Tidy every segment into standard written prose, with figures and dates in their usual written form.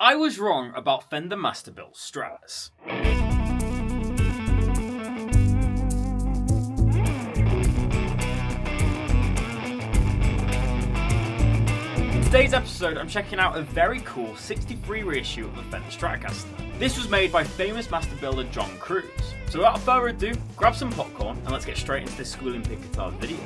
I was wrong about Fender Masterbuilt Strats. In today's episode, I'm checking out a very cool 63 reissue of the Fender Stratocaster. This was made by famous master builder John Cruz. So without further ado, grab some popcorn and let's get straight into this Squealing Pig Guitars video.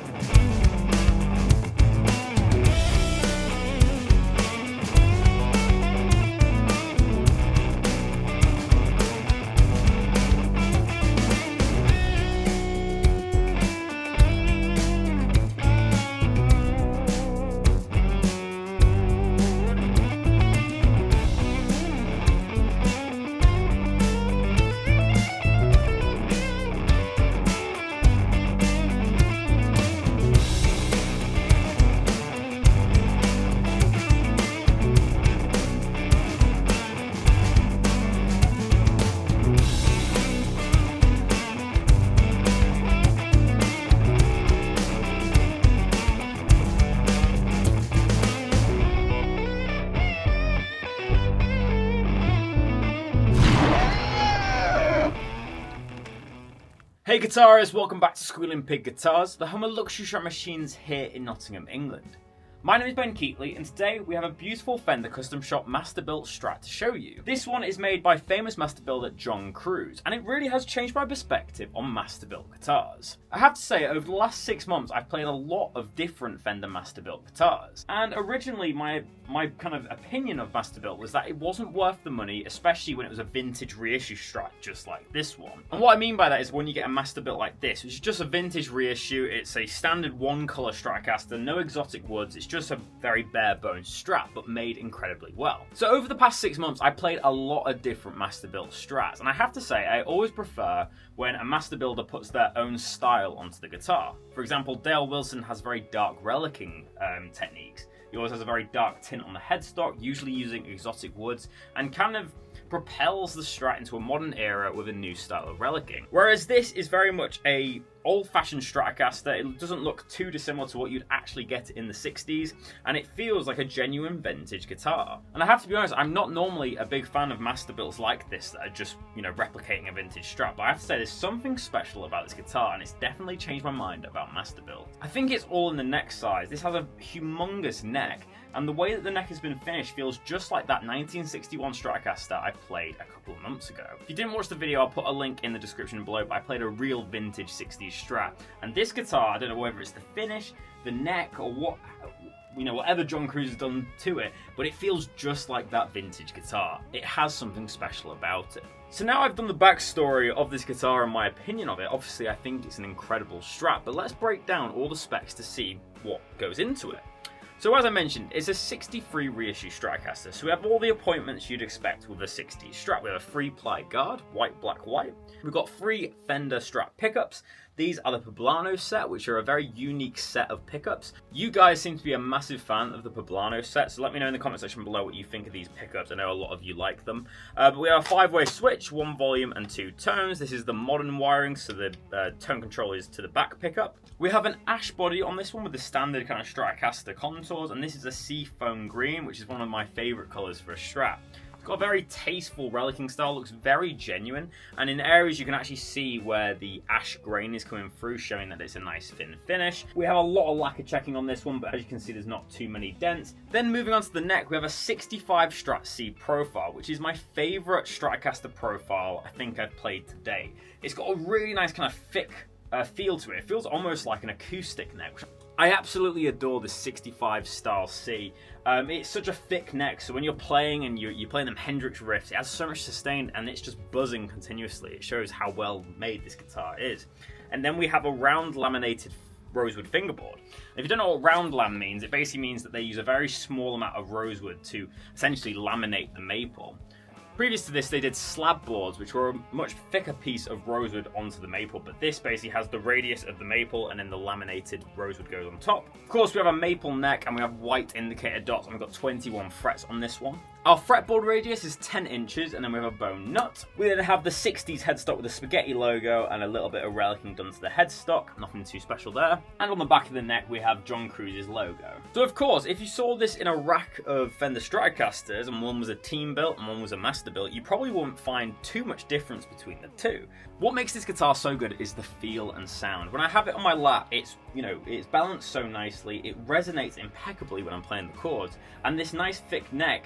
Hey guitarists, welcome back to Squealing Pig Guitars, the home of luxury Strat machines here in Nottingham, England. My name is Keightley, and today we have a beautiful Fender custom shop Masterbuilt Strat to show you. This one is made by famous master builder John Cruz, and it really has changed my perspective on Masterbuilt guitars. I have to say, over the last 6 months I've played a lot of different Fender Masterbuilt guitars, and originally my kind of opinion of Masterbuilt was that it wasn't worth the money, especially when it was a vintage reissue Strat just like this one. And what I mean by that is when you get a Masterbuilt like this, which is just a vintage reissue, it's a standard one colour Stratocaster, no exotic woods, it's just a very bare bones Strat, but made incredibly well. So over the past 6 months, I played a lot of different Masterbuilt Strats, and I have to say, I always prefer when a master builder puts their own style onto the guitar. For example, Dale Wilson has very dark relicking techniques. He always has a very dark tint on the headstock, usually using exotic woods, and kind of propels the Strat into a modern era with a new style of relicking. Whereas this is very much a old-fashioned Stratocaster. It doesn't look too dissimilar to what you'd actually get in the 60s, and it feels like a genuine vintage guitar. And I have to be honest, I'm not normally a big fan of Masterbuilts like this that are just, replicating a vintage Strat, but I have to say there's something special about this guitar, and it's definitely changed my mind about Masterbuilt. I think it's all in the neck size. This has a humongous neck, and the way that the neck has been finished feels just like that 1961 Stratocaster I played a couple of months ago. If you didn't watch the video, I'll put a link in the description below, but I played a real vintage 60s Strat. And this guitar, I don't know whether it's the finish, the neck, or whatever John Cruz has done to it, but it feels just like that vintage guitar. It has something special about it. So now I've done the backstory of this guitar and my opinion of it. Obviously, I think it's an incredible Strat, but let's break down all the specs to see what goes into it. So as I mentioned, it's a 63 reissue Stratocaster, so we have all the appointments you'd expect with a 60s Strat. We have a 3-ply guard, white, black, white. We've got 3 Fender Strat pickups. These are the Poblano set, which are a very unique set of pickups. You guys seem to be a massive fan of the Poblano set, so let me know in the comment section below what you think of these pickups. I know a lot of you like them. But we have a 5-way switch, 1 volume and 2 tones. This is the modern wiring, so the tone control is to the back pickup. We have an ash body on this one with the standard kind of Stratocaster contours, and this is a seafoam green, which is one of my favourite colours for a Strat. It's got a very tasteful relicking style, looks very genuine, and in areas you can actually see where the ash grain is coming through, showing that it's a nice thin finish. We have a lot of lacquer checking on this one, but as you can see there's not too many dents. Then moving on to the neck, we have a 65 Strat C profile, which is my favourite Stratocaster profile I think I've played today. It's got a really nice kind of thick feel to it. It feels almost like an acoustic neck. I absolutely adore the 65 style C. It's such a thick neck, so when you're playing and you're playing them Hendrix riffs, it has so much sustain and it's just buzzing continuously. It shows how well made this guitar is. And then we have a round laminated rosewood fingerboard. If you don't know what round lam means, it basically means that they use a very small amount of rosewood to essentially laminate the maple. Previous to this, they did slab boards, which were a much thicker piece of rosewood onto the maple, but this basically has the radius of the maple and then the laminated rosewood goes on top. Of course, we have a maple neck and we have white indicator dots, and we've got 21 frets on this one. Our fretboard radius is 10 inches, and then we have a bone nut. We then have the 60s headstock with a spaghetti logo and a little bit of relicking done to the headstock, nothing too special there. And on the back of the neck we have John Cruise's logo. So of course, if you saw this in a rack of Fender Stratocasters, and one was a team built and one was a master built, you probably wouldn't find too much difference between the two. What makes this guitar so good is the feel and sound. When I have it on my lap, it's balanced so nicely, it resonates impeccably when I'm playing the chords, and this nice thick neck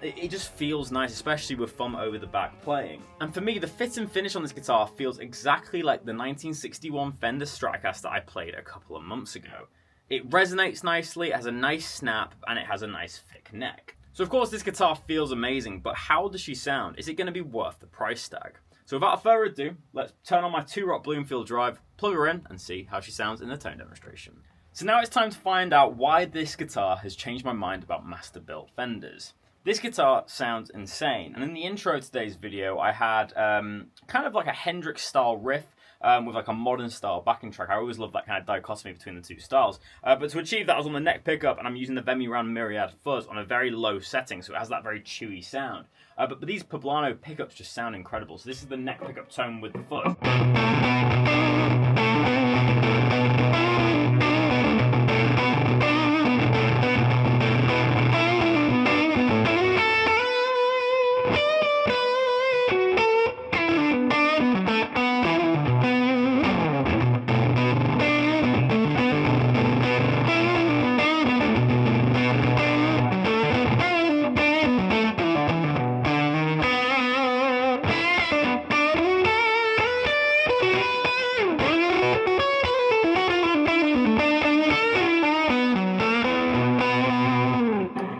it just feels nice, especially with thumb over the back playing. And for me, the fit and finish on this guitar feels exactly like the 1961 Fender Stratocaster I played a couple of months ago. It resonates nicely, it has a nice snap, and it has a nice thick neck. So of course this guitar feels amazing, but how does she sound? Is it going to be worth the price tag? So without further ado, let's turn on my 2-rock Bloomfield drive, plug her in, and see how she sounds in the tone demonstration. So now it's time to find out why this guitar has changed my mind about master-built Fenders. This guitar sounds insane, and in the intro to today's video I had kind of like a Hendrix style riff with like a modern style backing track. I always love that kind of dichotomy between the two styles. But to achieve that I was on the neck pickup, and I'm using the Vemi Round Myriad Fuzz on a very low setting, so it has that very chewy sound. But these Poblano pickups just sound incredible. So this is the neck pickup tone with the fuzz.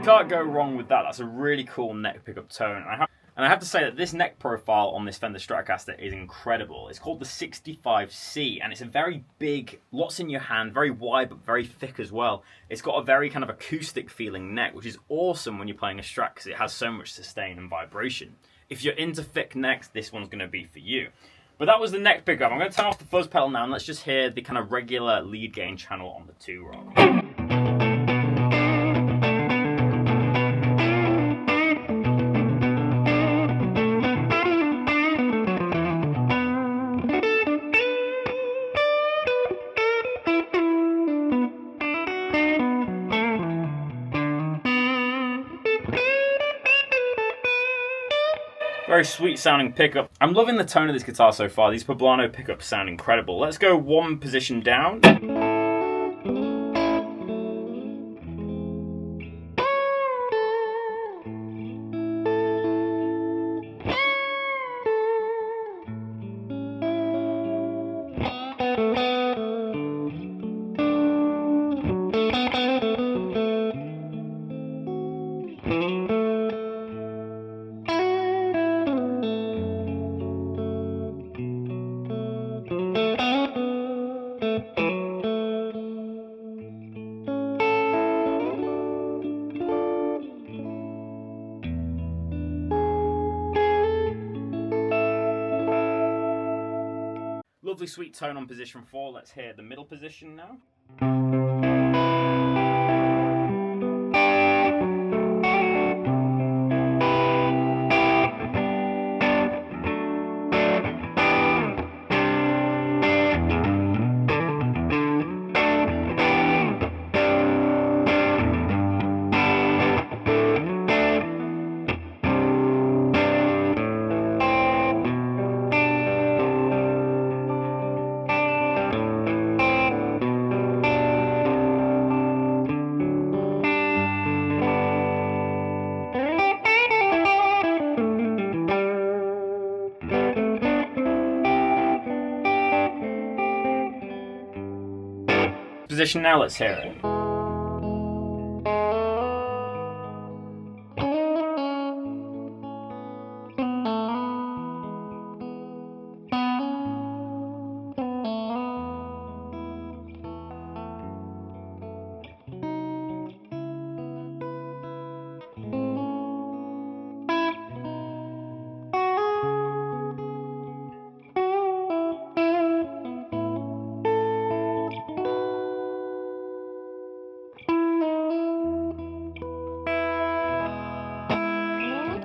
Can't go wrong with that. That's a really cool neck pickup tone. And I have to say that this neck profile on this Fender Stratocaster is incredible. It's called the 65C, and it's a very big, lots in your hand, very wide but very thick as well. It's got a very kind of acoustic feeling neck, which is awesome when you're playing a Strat because it has so much sustain and vibration. If you're into thick necks, this one's going to be for you. But that was the neck pickup. I'm going to turn off the fuzz pedal now, and let's just hear the kind of regular lead gain channel on the 2-rock. Very sweet sounding pickup. I'm loving the tone of this guitar so far. These Poblano pickups sound incredible. Let's go one position down. Lovely sweet tone on position 4. Let's hear the middle position now. Position now, let's hear it.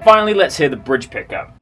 Finally, let's hear the bridge pickup.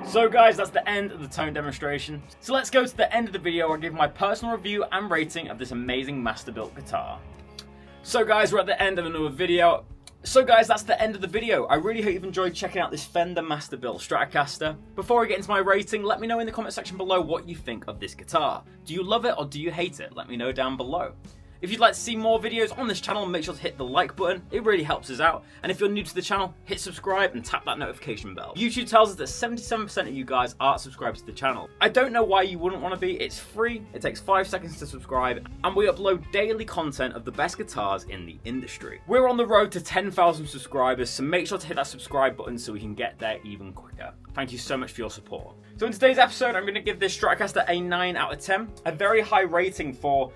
So guys, that's the end of the tone demonstration. So let's go to the end of the video where I give my personal review and rating of this amazing Masterbuilt guitar. So guys, we're at the end of another video. So guys, that's the end of the video. I really hope you've enjoyed checking out this Fender Masterbuilt Stratocaster. Before I get into my rating, let me know in the comment section below what you think of this guitar. Do you love it or do you hate it? Let me know down below. If you'd like to see more videos on this channel, make sure to hit the like button. It really helps us out. And if you're new to the channel, hit subscribe and tap that notification bell. YouTube tells us that 77% of you guys are subscribed to the channel. I don't know why you wouldn't want to be. It's free. It takes 5 seconds to subscribe. And we upload daily content of the best guitars in the industry. We're on the road to 10,000 subscribers, so make sure to hit that subscribe button so we can get there even quicker. Thank you so much for your support. So in today's episode, I'm going to give this Stratocaster a 9 out of 10. A very high rating for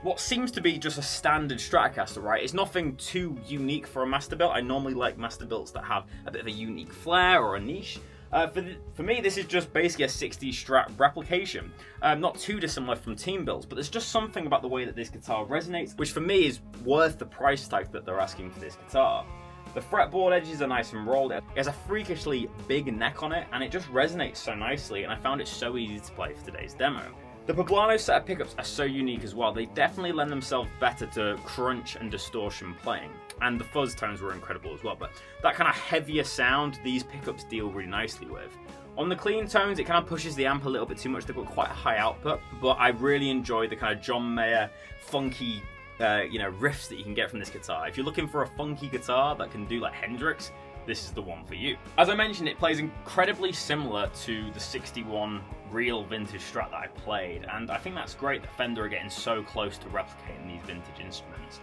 what seems to be just a standard Stratocaster, right? It's nothing too unique for a Masterbuilt. I normally like Masterbuilts that have a bit of a unique flair or a niche. For me, this is just basically a 60s Strat replication. Not too dissimilar from team builds, but there's just something about the way that this guitar resonates, which for me is worth the price tag that they're asking for this guitar. The fretboard edges are nice and rolled. It has a freakishly big neck on it, and it just resonates so nicely, and I found it so easy to play for today's demo. The Poblano set of pickups are so unique as well. They definitely lend themselves better to crunch and distortion playing. And the fuzz tones were incredible as well. But that kind of heavier sound, these pickups deal really nicely with. On the clean tones, it kind of pushes the amp a little bit too much. They've got quite a high output. But I really enjoy the kind of John Mayer funky riffs that you can get from this guitar. If you're looking for a funky guitar that can do like Hendrix, this is the one for you. As I mentioned, it plays incredibly similar to the 61 real vintage Strat that I played, and I think that's great that Fender are getting so close to replicating these vintage instruments.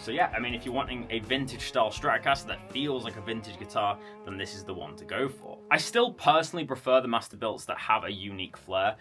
So yeah, I mean, if you're wanting a vintage style Stratocaster that feels like a vintage guitar, then this is the one to go for. I still personally prefer the Masterbuilts that have a unique flair.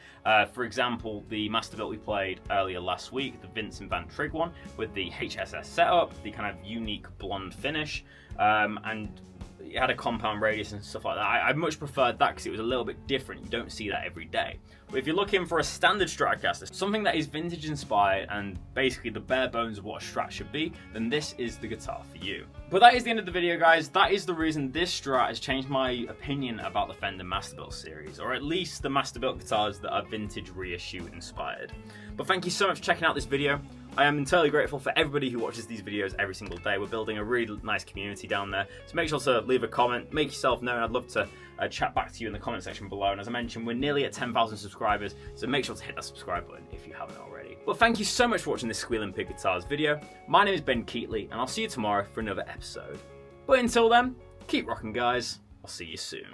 For example, the Masterbuilt we played earlier last week, the Vincent Van Trigg one, with the HSS setup, the kind of unique blonde finish, and it had a compound radius and stuff like that. I much preferred that because it was a little bit different. You don't see that every day. But if you're looking for a standard Stratocaster, something that is vintage inspired and basically the bare bones of what a Strat should be, then this is the guitar for you. But that is the end of the video, guys. That is the reason this Strat has changed my opinion about the Fender Masterbuilt series, or at least the Masterbuilt guitars that are vintage reissue inspired. But thank you so much for checking out this video. I am entirely grateful for everybody who watches these videos every single day. We're building a really nice community down there. So make sure to leave a comment, make yourself known. I'd love to chat back to you in the comment section below. And as I mentioned, we're nearly at 10,000 subscribers, so make sure to hit that subscribe button if you haven't already. But thank you so much for watching this Squealing Pig Guitars video. My name is Ben Keightley, and I'll see you tomorrow for another episode. But until then, keep rocking, guys. I'll see you soon.